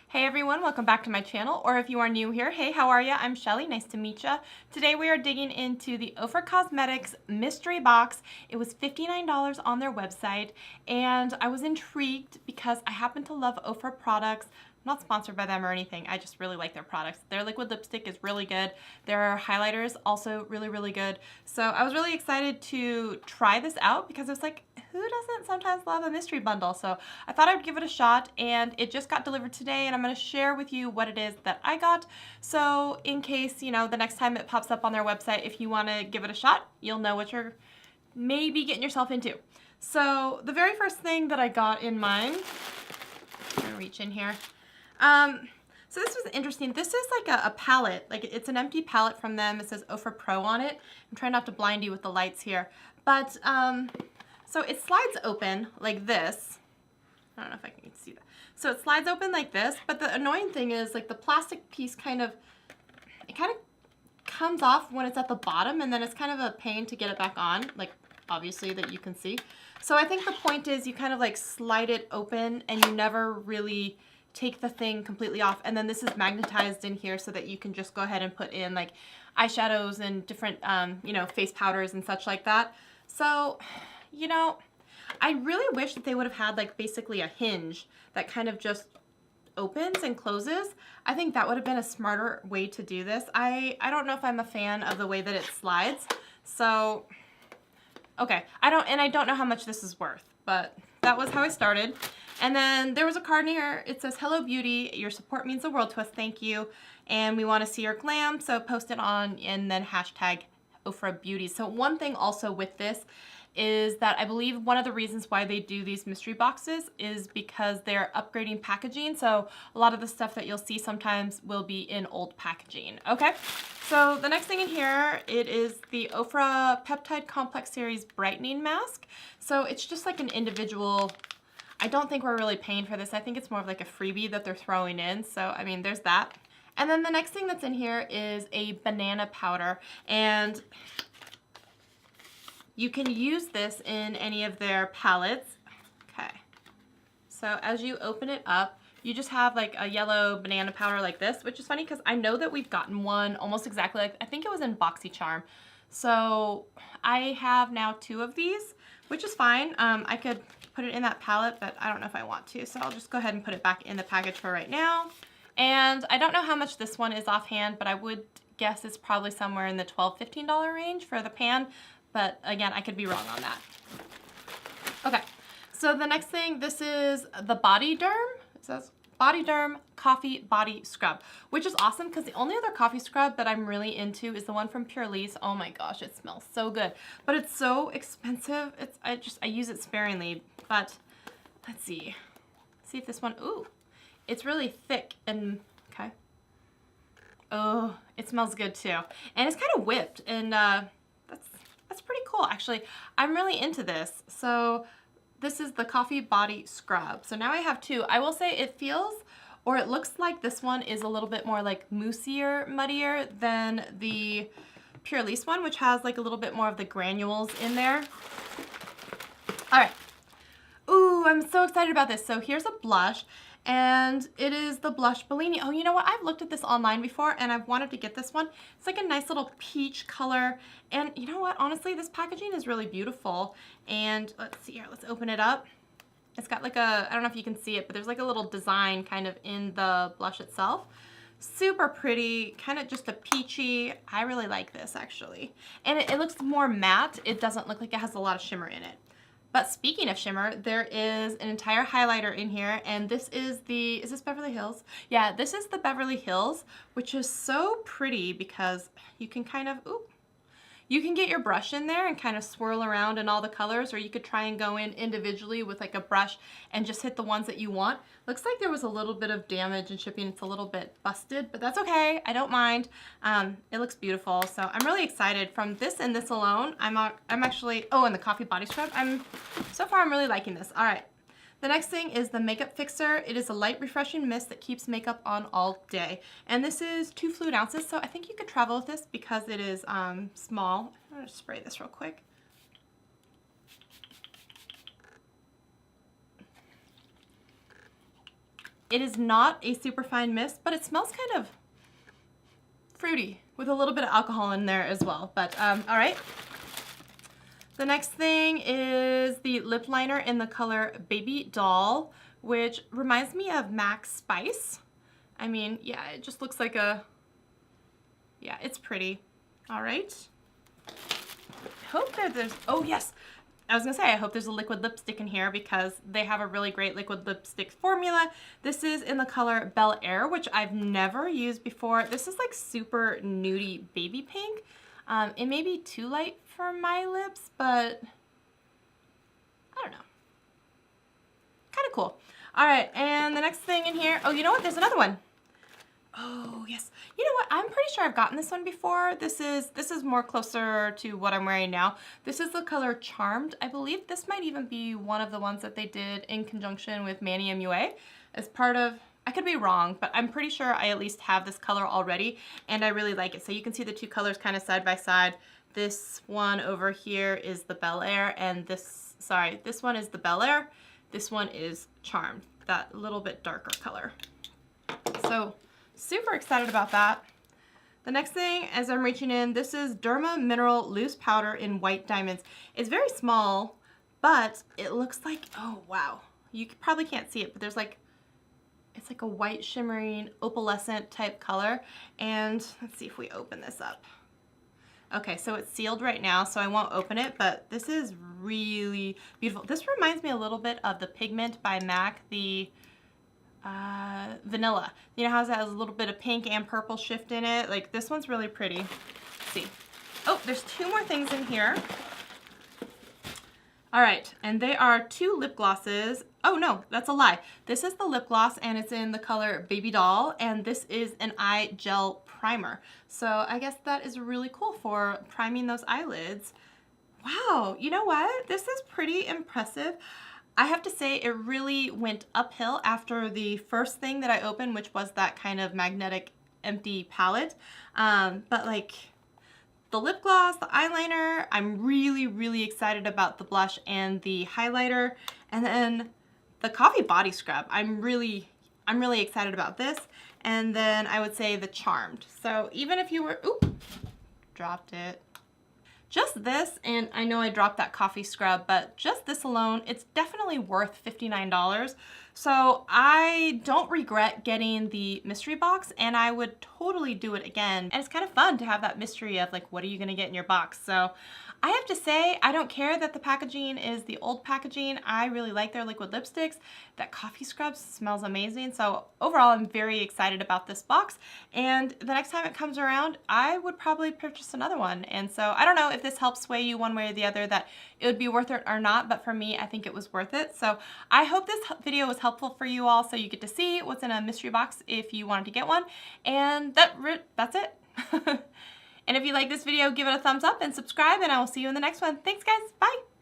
Hey everyone, welcome back to my channel, or if you are new here, hey, how are ya? I'm Shelly, nice to meet ya. Today we are digging into the Ofra Cosmetics mystery box. It was $59 on their website, and I was intrigued because I happen to love Ofra products. I'm not sponsored by them or anything, I just really like their products. Their liquid lipstick is really good. Their highlighters also really good. So I was really excited to try this out because it's like, who doesn't sometimes love a mystery bundle? So I thought I would give it a shot, and it just got delivered today, and I'm going to share with you what it is that I got. So in case, you know, the next time it pops up on their website, if you want to give it a shot, you'll know what you're maybe getting yourself into. So the very first thing that I got in mine, I'm going to reach in here. So this was interesting. This is like a palette, like it's an empty palette from them. It says Ofra Pro on it. I'm trying not to blind you with the lights here, but so it slides open like this. I don't know if I can see that. So it slides open like this, but the annoying thing is like the plastic piece kind of comes off when it's at the bottom, and then it's kind of a pain to get it back on, like obviously that you can see. So I think the point is you kind of like slide it open and you never really take the thing completely off, and then this is magnetized in here so that you can just go ahead and put in like eyeshadows and different you know, face powders and such like that. So, you know, I really wish that they would have had like basically a hinge that kind of just opens and closes. I think that would have been a smarter way to do this. I don't know if I'm a fan of the way that it slides. So, okay, I don't know how much this is worth, but that was how I started. And then there was a card here. It says, "Hello Beauty, your support means the world to us, thank you. And we want to see your glam, so post it on," and then hashtag Ofra Beauties. So one thing also with this is that I believe one of the reasons why they do these mystery boxes is because they're upgrading packaging. So a lot of the stuff that you'll see sometimes will be in old packaging. Okay, so the next thing in here, it is the Ofra Peptide Complex Series Brightening Mask. So it's just like an individual. I don't think we're really paying for this. I think it's more of like a freebie that they're throwing in. So, I mean, there's that. And then the next thing that's in here is a banana powder. And you can use this in any of their palettes. Okay. So as you open it up, you just have like a yellow banana powder like this, which is funny because I know that we've gotten one almost exactly like, I think it was in BoxyCharm. So I have now 2 of these, which is fine. I could put it in that palette, but I don't know if I want to. So I'll just go ahead and put it back in the package for right now. And I don't know how much this one is offhand, but I would guess it's probably somewhere in the $12, $15 range for the pan. But again, I could be wrong on that. Okay, so the next thing, this is the Body Derm. It says Body Derm Coffee Body Scrub, which is awesome because the only other coffee scrub that I'm really into is the one from Beauties. Oh my gosh, it smells so good, but it's so expensive. I use it sparingly, but let's see if this one, ooh, it's really thick and, okay. Oh, it smells good too. And it's kind of whipped, and that's pretty cool actually. I'm really into this. So this is the Coffee Body Scrub. So now I have 2. I will say it feels, or it looks like this one is a little bit more like moussier, muddier than the Beauties one, which has like a little bit more of the granules in there. All right. Ooh, I'm so excited about this. So here's a blush, and it is the blush Bellini. Oh, you know what? I've looked at this online before, and I've wanted to get this one. It's like a nice little peach color, and you know what? Honestly, this packaging is really beautiful. And let's see here. Let's open it up. It's got like a, I don't know if you can see it, but there's like a little design kind of in the blush itself. Super pretty, kind of just a peachy. I really like this actually. And it looks more matte. It doesn't look like it has a lot of shimmer in it. But speaking of shimmer, there is an entire highlighter in here, and this is the, is this Beverly Hills? Yeah, this is the Beverly Hills, which is so pretty because you can kind of, ooh, you can get your brush in there and kind of swirl around in all the colors, or you could try and go in individually with like a brush and just hit the ones that you want. Looks like there was a little bit of damage in shipping. It's a little bit busted, but that's okay. I don't mind. It looks beautiful. So I'm really excited from this and this alone. I'm actually, oh, and the Coffee Body Scrub. So far I'm really liking this. All right. The next thing is the Makeup Fixer. It is a light refreshing mist that keeps makeup on all day. And this is 2 fluid ounces, so I think you could travel with this because it is small. I'm gonna spray this real quick. It is not a super fine mist, but it smells kind of fruity with a little bit of alcohol in there as well. But all right. The next thing is the lip liner in the color Baby Doll, which reminds me of MAC Spice. I mean, yeah, it just looks like a, yeah, it's pretty. All right. I hope that there's, oh yes, I was gonna say, I hope there's a liquid lipstick in here because they have a really great liquid lipstick formula. This is in the color Bel Air, which I've never used before. This is like super nudie baby pink. It may be too light for my lips, but I don't know. Kind of cool. All right, and the next thing in here, oh, you know what? There's another one. Oh, yes. You know what? I'm pretty sure I've gotten this one before. This is more closer to what I'm wearing now. This is the color Charmed. I believe this might even be one of the ones that they did in conjunction with Manny MUA as part of, I could be wrong, but I'm pretty sure I at least have this color already, and I really like it. So you can see the two colors kind of side by side. This one over here is the Bel Air, and this one is the Bel Air. This one is Charmed, that little bit darker color. So super excited about that. The next thing, as I'm reaching in, this is Derma Mineral Loose Powder in White Diamonds. It's very small, but it looks like, oh wow. You probably can't see it, but there's like, it's like a white shimmering opalescent type color. And let's see if we open this up. Okay, so it's sealed right now, so I won't open it, but this is really beautiful. This reminds me a little bit of the Pigment by MAC, the vanilla. You know how it has a little bit of pink and purple shift in it? Like, this one's really pretty. Let's see. Oh, there's two more things in here. All right, and they are two lip glosses. Oh no, that's a lie. This is the lip gloss and it's in the color Baby Doll, and this is an eye gel primer. So I guess that is really cool for priming those eyelids. Wow, you know what? This is pretty impressive. I have to say it really went uphill after the first thing that I opened, which was that kind of magnetic empty palette. But like, the lip gloss, the eyeliner, I'm really, really excited about the blush and the highlighter. And then the coffee body scrub, I'm really excited about this. And then I would say the Charmed. So even if you were, oop, dropped it. Just this, and I know I dropped that coffee scrub, but just this alone, it's definitely worth $59. So I don't regret getting the mystery box, and I would totally do it again. And it's kind of fun to have that mystery of like, what are you gonna get in your box? So I have to say, I don't care that the packaging is the old packaging. I really like their liquid lipsticks. That coffee scrub smells amazing. So overall, I'm very excited about this box. And the next time it comes around, I would probably purchase another one. And so I don't know if this helps sway you one way or the other that it would be worth it or not, but for me, I think it was worth it. So I hope this video was helpful for you all, so you get to see what's in a mystery box if you wanted to get one. And that's it. And if you like this video, give it a thumbs up and subscribe, and I will see you in the next one. Thanks, guys. Bye.